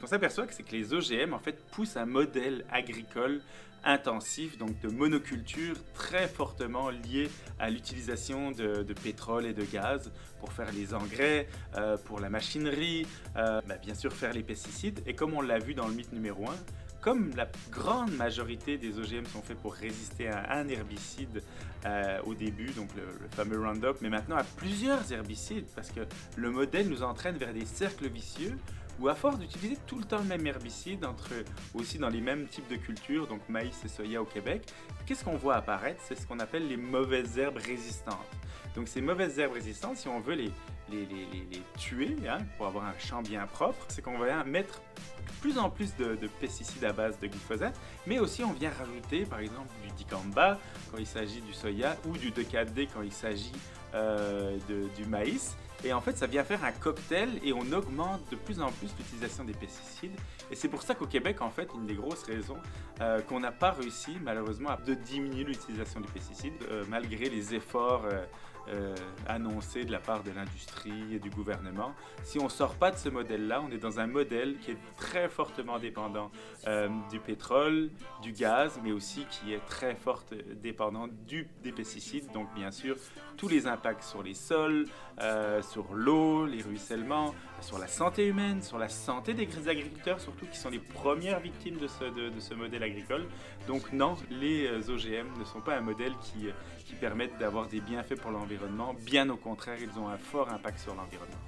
qu'on s'aperçoit, c'est que les OGM en fait poussent un modèle agricole intensif, donc de monoculture très fortement lié à l'utilisation de pétrole et de gaz pour faire les engrais, pour la machinerie, bien sûr faire les pesticides. Et comme on l'a vu dans le mythe numéro 1, comme la grande majorité des OGM sont faits pour résister à un herbicide au début, donc le fameux Roundup, mais maintenant à plusieurs herbicides, parce que le modèle nous entraîne vers des cercles vicieux où à force d'utiliser tout le temps le même herbicide, aussi dans les mêmes types de cultures, donc maïs et soya au Québec, qu'est-ce qu'on voit apparaître? C'est ce qu'on appelle les mauvaises herbes résistantes. Donc ces mauvaises herbes résistantes, si on veut les tuer, pour avoir un champ bien propre, c'est qu'on va mettre de plus en plus de pesticides à base de glyphosate, mais aussi on vient rajouter par exemple du dicamba quand il s'agit du soya ou du 2,4-D quand il s'agit du maïs. Et en fait, ça vient faire un cocktail et on augmente de plus en plus l'utilisation des pesticides. Et c'est pour ça qu'au Québec, en fait, une des grosses raisons qu'on n'a pas réussi, malheureusement, de diminuer l'utilisation des pesticides, malgré les efforts annoncés de la part de l'industrie et du gouvernement. Si on ne sort pas de ce modèle-là, on est dans un modèle qui est très fortement dépendant du pétrole, du gaz, mais aussi qui est très fort dépendant des pesticides. Donc, bien sûr, tous les impacts sur les sols, sur l'eau, les ruissellements, sur la santé humaine, sur la santé des agriculteurs, surtout qui sont les premières victimes de ce modèle agricole. Donc non, les OGM ne sont pas un modèle qui permettent d'avoir des bienfaits pour l'environnement. Bien au contraire, ils ont un fort impact sur l'environnement.